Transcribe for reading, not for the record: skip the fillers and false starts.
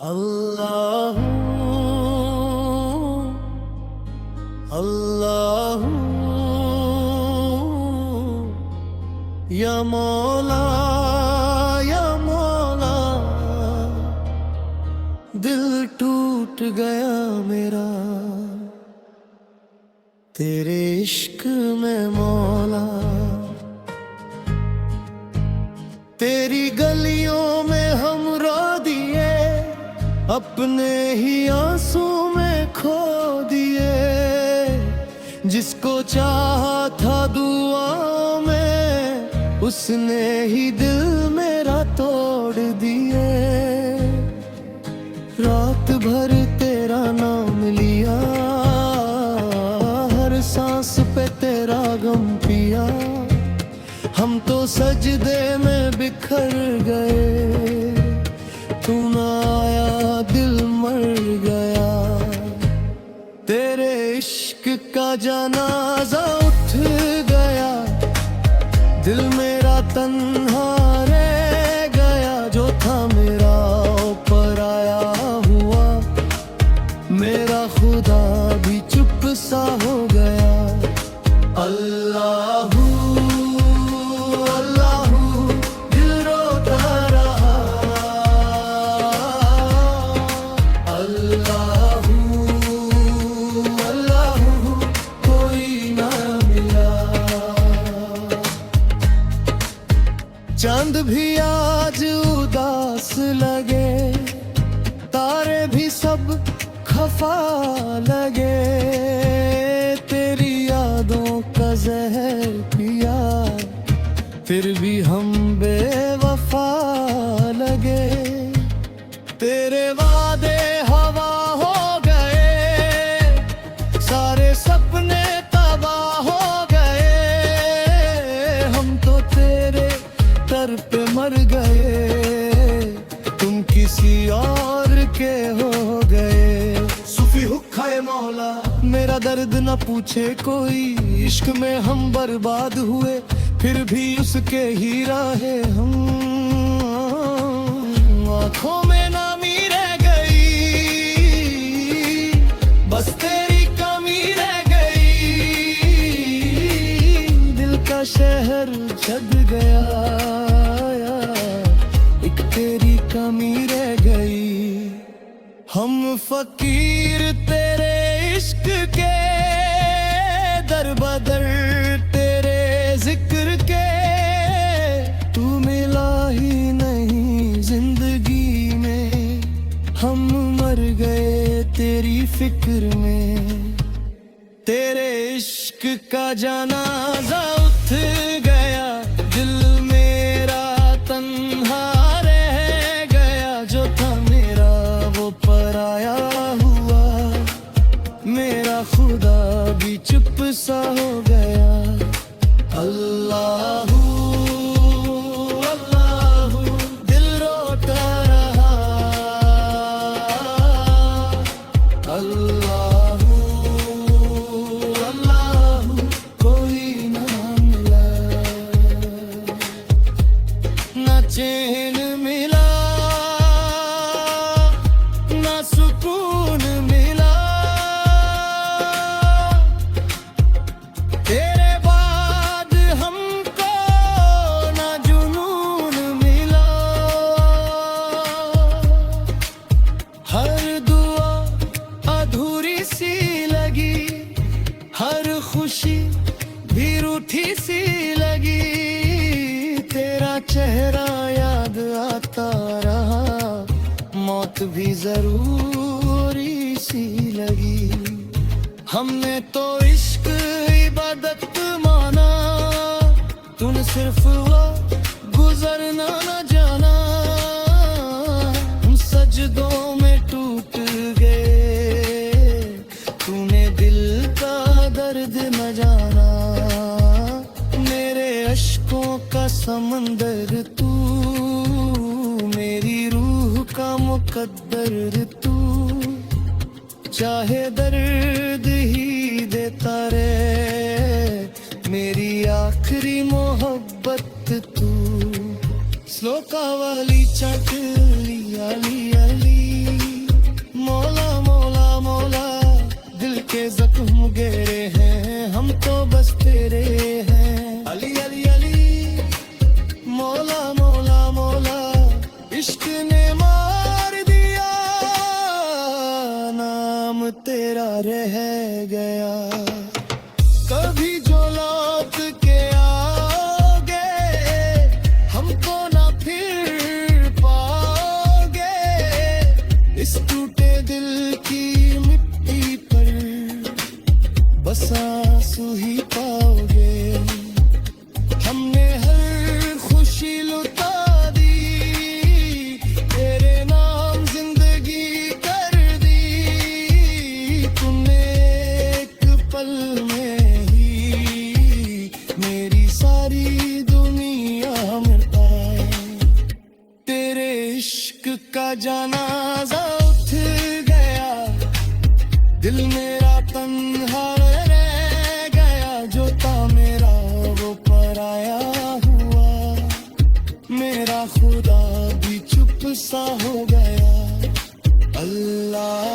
अल्लाहू अल्लाहू या मौला दिल टूट गया मेरा तेरे इश्क में मौला। तेरी गलियों में हम रो दिए, अपने ही आंसू में खो दिए। जिसको चाहा था दुआओं में, उसने ही दिल मेरा तोड़ दिए। रात भर तेरा नाम लिया, हर सांस पे तेरा गम पिया। हम तो सजदे में बिखर गए, तू ना आया दिल मर गया। तेरे इश्क का जनाजा उठ गया, दिल मेरा तन्हा रह गया। जो था मेरा पराया हुआ, मेरा खुदा भी चुप सा हो गया। अल्लाहू चांद भी आज उदास लगे, तारे भी सब खफा लगे। तेरी यादों का जहर पिया, फिर भी हम बेवफा लगे। तेरे वादे हवा हो गए, सारे सपने तबाह हो गए। हम तो तेरे दर पे मर गए, तुम किसी और के हो गए। सूफी हुक्का है मौला, मेरा दर्द न पूछे कोई। इश्क में हम बर्बाद हुए, फिर भी उसके ही राहे हम। आँखों में नामी रह गई, बस तेरी कमी रह गई। दिल का शहर जग गया, एक तेरी कमी रह गई। हम फकीर तेरे इश्क के, दर बदर तेरे जिक्र के। तू मिला ही नहीं जिंदगी में, हम मर गए तेरी फिक्र में। तेरे इश्क का जनाजा उठ गया, दिल मेरा तन्हा रह गया। जो था मेरा वो पराया हुआ, मेरा खुदा भी चुप सा हो गया। अल्लाहू अल्लाहू दिल रोता रहा। अल्लाहू अल्लाहू कोई ना मिला, ना चैन मिला, ना सुकून मिला। तेरे बाद हमको ना जुनून मिला। हर दुआ अधूरी सी लगी, हर खुशी भी रूठी सी लगी। तेरा चेहरा याद आता रहा, मौत भी जरूरी सी लगी। हमने तो इश्क इबादत माना, तूने सिर्फ वो गुजरना न जाना। हम सजदों में टूट गए, तूने दिल का दर्द न जाना। मेरे अश्कों का समंदर तू, मेरी रूह का मुकद्दर तू। चाहे दर्द ही देता रे, मेरी आखिरी मोहब्बत तू। श्लोका वाली चट लिया लिया ली। दिल मेरा तन्हा रह गया, जो था मेरा वो पराया हुआ, मेरा खुदा भी चुप सा हो गया। अल्लाह